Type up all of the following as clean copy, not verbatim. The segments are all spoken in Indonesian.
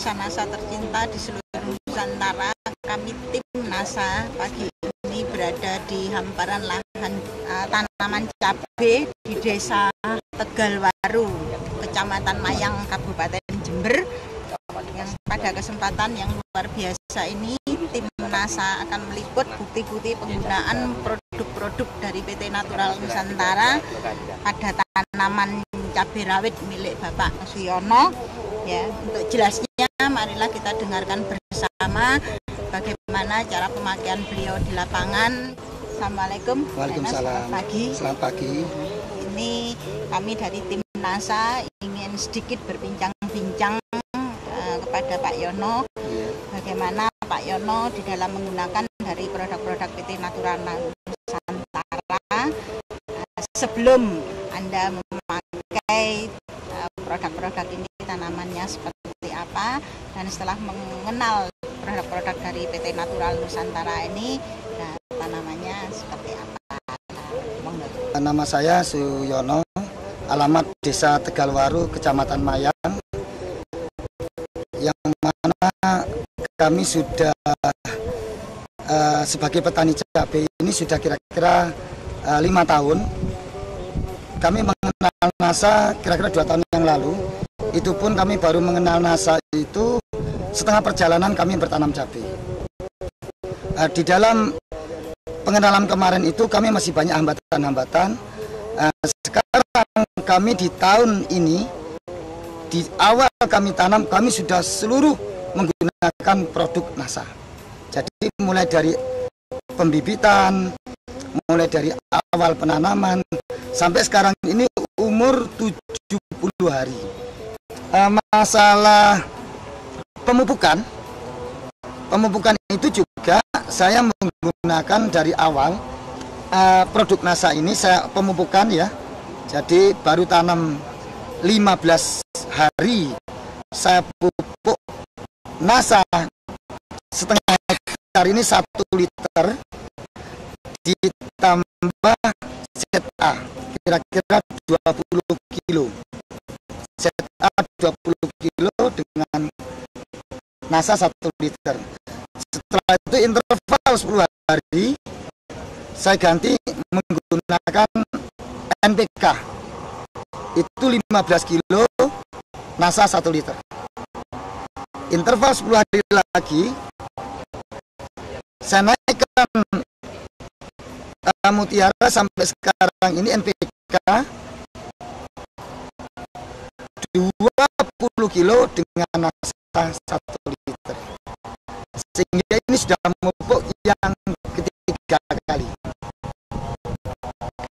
nasa-nasa tercinta di seluruh Nusantara, kami tim NASA pagi ini berada di hamparan lahan tanaman cabai di Desa Tegalwaru, Kecamatan Mayang, Kabupaten Jember. Yang pada kesempatan yang luar biasa ini, tim NASA akan meliput bukti-bukti penggunaan produk-produk dari PT Natural Nusantara pada tanaman cabai rawit milik Bapak Suyono. Ya, untuk jelasnya marilah kita dengarkan bersama bagaimana cara pemakaian beliau di lapangan. Assalamualaikum. Waalaikumsalam. Selamat pagi. Selamat pagi. Ini kami dari tim NASA ingin sedikit berbincang-bincang kepada Pak Yono. Bagaimana Pak Yono di dalam menggunakan dari produk-produk PT Natural Nusantara sebelum Anda memakai produk-produk ini, tanamannya seperti apa, dan setelah mengenal produk-produk dari PT Natural Nusantara ini, nah, tanamannya seperti apa? Nama saya Suyono, alamat Desa Tegalwaru, Kecamatan Mayang, yang mana kami sudah sebagai petani cabai ini sudah kira-kira 5 tahun. Kami mengenal NASA kira-kira 2 tahun yang lalu. Itu pun kami baru mengenal NASA itu setengah perjalanan kami bertanam cabai. Di dalam pengenalan kemarin itu kami masih banyak hambatan-hambatan. Sekarang kami di tahun ini, di awal kami tanam, kami sudah seluruh menggunakan produk NASA. Jadi mulai dari pembibitan, mulai dari awal penanaman, sampai sekarang ini umur 70 hari. Masalah pemupukan itu juga saya menggunakan dari awal produk NASA ini, saya pemupukan ya. Jadi baru tanam 15 hari saya pupuk NASA setengah hektar ini 1 liter ditambah ZA kira-kira 20 kilo. ZA 20 kilo dengan NASA 1 liter. Setelah itu interval 10 hari saya ganti menggunakan NPK. Itu 15 kilo NASA 1 liter. Interval 10 hari lagi saya naikkan Mutiara sampai sekarang ini NPK 20 kilo dengan NASA 1 liter. Sehingga ini sudah memupuk yang ketiga kali.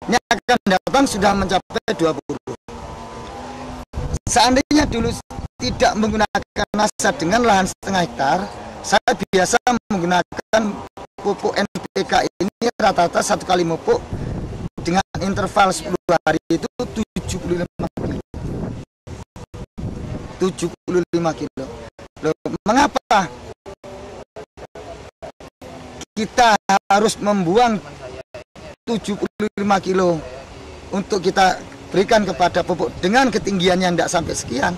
Ini akan datang sudah mencapai 20. Seandainya dulu tidak menggunakan NASA dengan lahan setengah hektar, saya biasa menggunakan pupuk NPK ini rata-rata 1 kali pupuk dengan interval 10 hari itu 75 kilo. 75 kilo. Loh, mengapa kita harus membuang 75 kilo untuk kita berikan kepada pupuk dengan ketinggian yang tidak sampai sekian?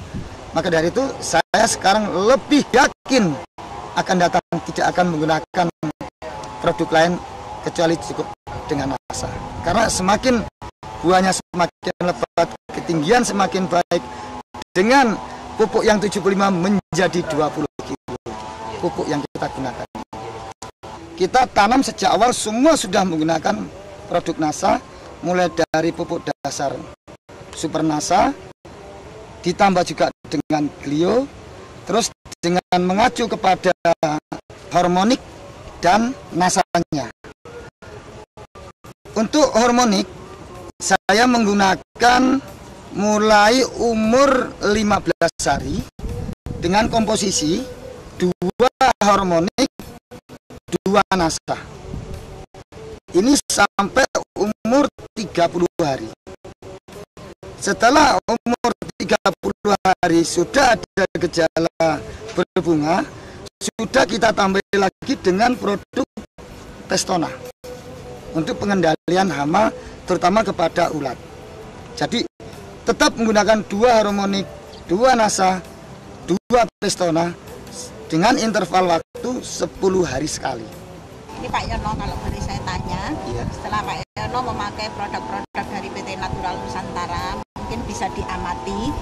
Maka dari itu saya sekarang lebih yakin akan datang tidak akan menggunakan produk lain kecuali cukup dengan NASA. Karena semakin buahnya semakin lebat, ketinggian semakin baik. Dengan pupuk yang 75 menjadi 20 kilo pupuk yang kita gunakan. Kita tanam sejak awal semua sudah menggunakan produk NASA, mulai dari pupuk dasar Super NASA, ditambah juga dengan Glio, terus dengan mengacu kepada hormonik dan NASA-nya. Untuk hormonik, saya menggunakan mulai umur 15 hari dengan komposisi 2 hormonik, 2 NASA. Ini sampai umur 30 hari. Setelah umur 30 hari sudah ada gejala berbunga, sudah kita tambah lagi dengan produk Testona untuk pengendalian hama terutama kepada ulat. Jadi tetap menggunakan 2 harmonik, 2 NASA, 2 pestona dengan interval waktu 10 hari sekali. Ini Pak Yono, kalau boleh saya tanya, Iya. setelah Pak Yono memakai produk-produk dari PT Natural Nusantara, mungkin bisa diamati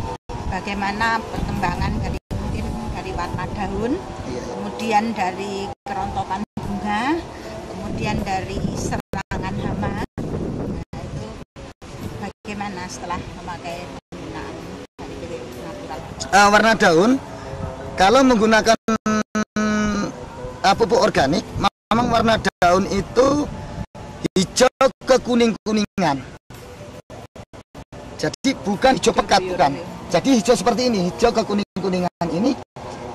bagaimana perkembangan dari mungkin dari warna daun, Iya. kemudian dari kerontokan bunga, kemudian dari serangan hama. Nah, itu bagaimana setelah memakai penggunaan dari PT Natural? Warna daun, kalau menggunakan pupuk organik, memang warna daun itu hijau ke kuning-kuningan. Jadi bukan hijau pekat, bukan. Jadi hijau seperti ini, hijau ke kuning-kuningan ini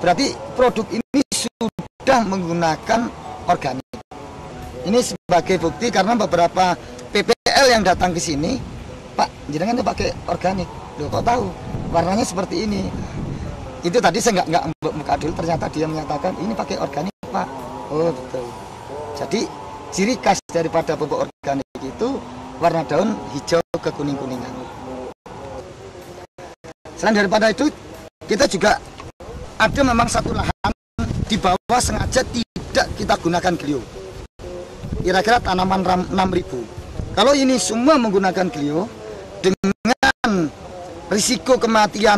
berarti produk ini sudah menggunakan organik. Ini sebagai bukti karena beberapa PPL yang datang ke sini, Pak, jenengan itu pakai organik. Loh, kok tahu? Warnanya seperti ini. Itu tadi saya nggak buka dulu, ternyata dia menyatakan ini pakai organik, Pak. Oh, betul. Jadi ciri khas daripada pupuk organik itu warna daun hijau ke kuning-kuningan. Selain daripada itu, kita juga ada memang satu lahan di bawah sengaja tidak kita gunakan Glio. Kira-kira tanaman 6.000. Kalau ini semua menggunakan Glio dengan risiko kematian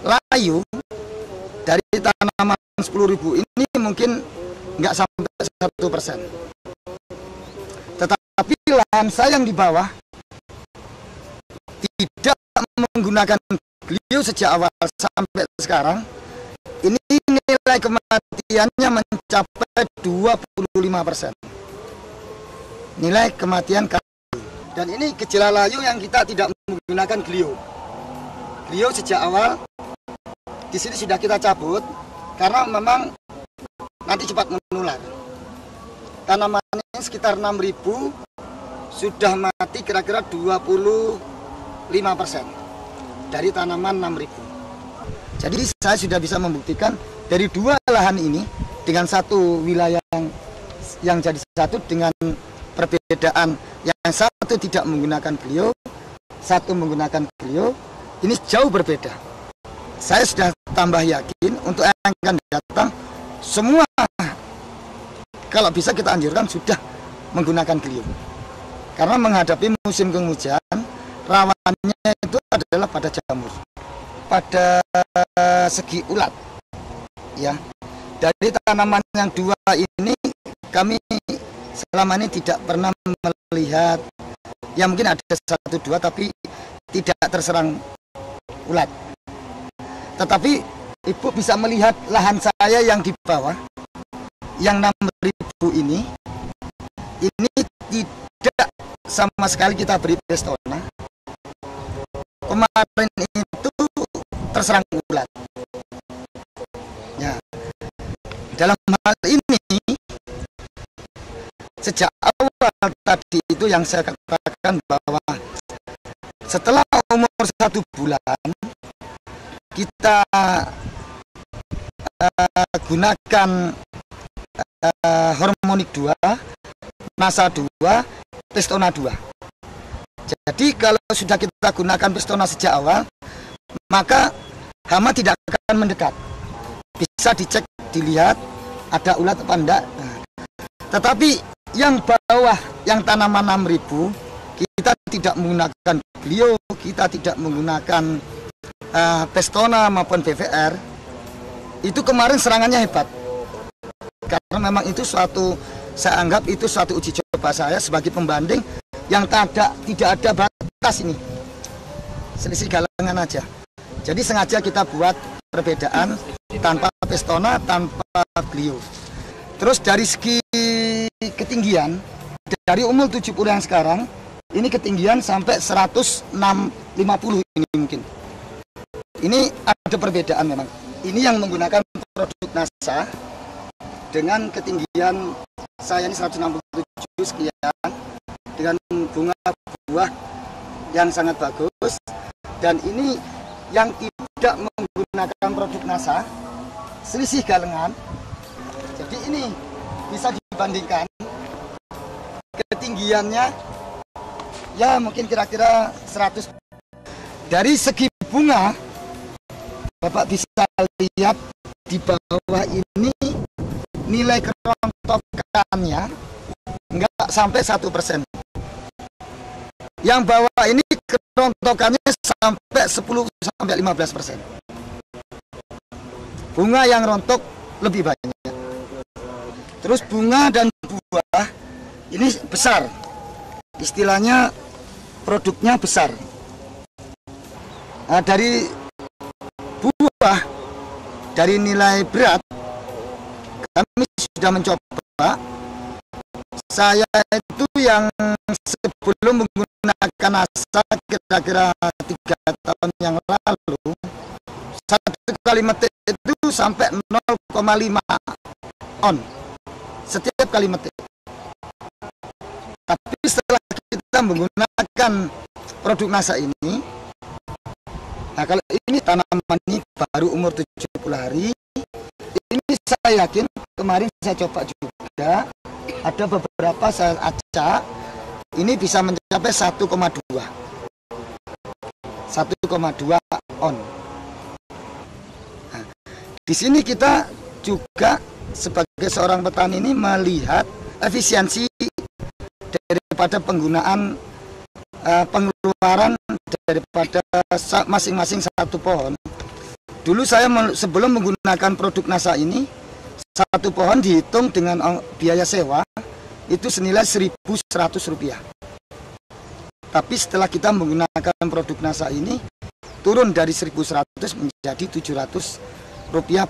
layu dari tanaman 10.000 ini mungkin nggak sampai 1%. Tetapi lahan saya yang di bawah tidak menggunakan Glio sejak awal sampai sekarang, ini nilai kematiannya mencapai 25%. Nilai kematian kayu. Dan ini gejala layu yang kita tidak menggunakan Glio. Glio sejak awal di sini sudah kita cabut karena memang nanti cepat menular. Tanamannya sekitar 6.000 sudah mati kira-kira 25% dari tanaman 6.000. Jadi saya sudah bisa membuktikan dari dua lahan ini dengan satu wilayah yang jadi satu dengan perbedaan, yang satu tidak menggunakan Glio, satu menggunakan Glio, ini jauh berbeda. Saya sudah tambah yakin untuk yang akan datang semua kalau bisa kita anjurkan sudah menggunakan Glio. Karena menghadapi musim penghujan, rawannya itu adalah pada jamur, pada segi ulat. Ya, dari tanaman yang dua ini kami selama ini tidak pernah melihat, ya mungkin ada 1-2 tapi tidak terserang ulat. Tetapi Ibu bisa melihat lahan saya yang di bawah, yang 6.000 ini tidak sama sekali kita beri pestona. Kemarin itu terserang ulat. Ya, dalam hal ini sejak awal tadi itu yang saya katakan bahwa setelah umur 1 bulan kita gunakan hormonik 2, Nasa 2, Pestona 2. Jadi kalau sudah kita gunakan Pestona sejak awal, maka hama tidak akan mendekat. Bisa dicek, dilihat ada ulat apa enggak. Tetapi yang bawah, yang tanaman 6.000, kita tidak menggunakan Glio, kita tidak menggunakan Pestona maupun BVR. Itu kemarin serangannya hebat. Karena memang itu saya anggap itu suatu uji coba saya sebagai pembanding yang tidak ada batas ini. Selisih galangan aja. Jadi sengaja kita buat perbedaan tanpa Pestona, tanpa Glio. Terus dari segi ketinggian, dari umur 70 yang sekarang, ini ketinggian sampai 150 ini mungkin. Ini ada perbedaan memang. Ini yang menggunakan produk Nasa dengan ketinggian saya ini 167 sekian, dengan bunga buah yang sangat bagus. Dan ini yang tidak menggunakan produk Nasa, selisih galengan. Jadi ini bisa dibandingkan ketinggiannya ya mungkin kira-kira 100. Dari segi bunga Bapak bisa lihat di bawah ini nilai kerontokannya enggak sampai 1%. Yang bawah ini kerontokannya sampai 10-15%. Bunga yang rontok lebih banyak. Terus bunga dan buah ini besar. Istilahnya produknya besar. Nah, dari buah, dari nilai berat, kami sudah mencoba. Saya itu yang sebelum menggunakan NASA kira-kira 3 tahun yang lalu, 1 kali metik itu sampai 0,5 on setiap kali metik. Tapi setelah kita menggunakan produk NASA ini, nah kalau ini tanaman ini baru umur 70 hari, ini saya yakin kemarin saya coba juga, ada beberapa saya acak, ini bisa mencapai 1,2 on. Nah, di sini kita juga sebagai seorang petani ini melihat efisiensi daripada penggunaan pengeluaran daripada masing-masing satu pohon. Dulu saya sebelum menggunakan produk NASA ini, satu pohon dihitung dengan biaya sewa itu senilai Rp1.100. Tapi setelah kita menggunakan produk NASA ini, turun dari 1.100 menjadi Rp700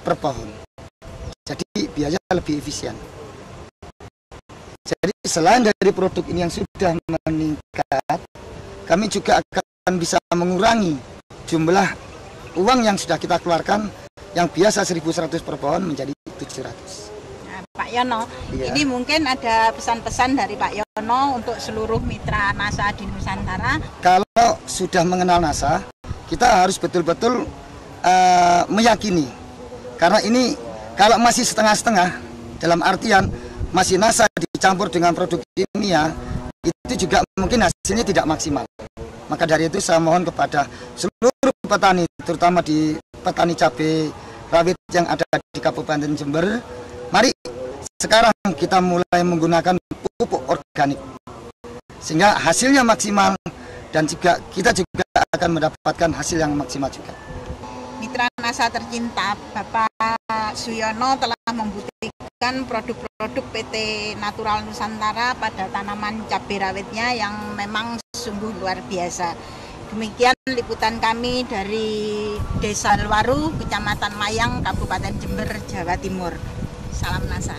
per pohon. Jadi biaya lebih efisien. Jadi selain dari produk ini yang sudah meningkat, kami juga akan bisa mengurangi jumlah uang yang sudah kita keluarkan yang biasa 1.100 per pohon menjadi 700. Nah, Pak Yono, iya. Ini mungkin ada pesan-pesan dari Pak Yono untuk seluruh mitra NASA di Nusantara. Kalau sudah mengenal NASA, kita harus betul-betul meyakini. Karena ini kalau masih setengah-setengah, dalam artian masih NASA dicampur dengan produk kimia, itu juga mungkin hasilnya tidak maksimal. Maka dari itu saya mohon kepada seluruh petani, terutama di petani cabai rawit yang ada di Kabupaten Jember, mari sekarang kita mulai menggunakan pupuk organik sehingga hasilnya maksimal dan juga kita juga akan mendapatkan hasil yang maksimal juga. Mitra NASA tercinta Bapak Suyono telah membuktikan produk-produk PT Natural Nusantara pada tanaman cabai rawitnya yang memang sungguh luar biasa. Demikian liputan kami dari Desa Elwaru, Kecamatan Mayang, Kabupaten Jember, Jawa Timur. Salam NASA.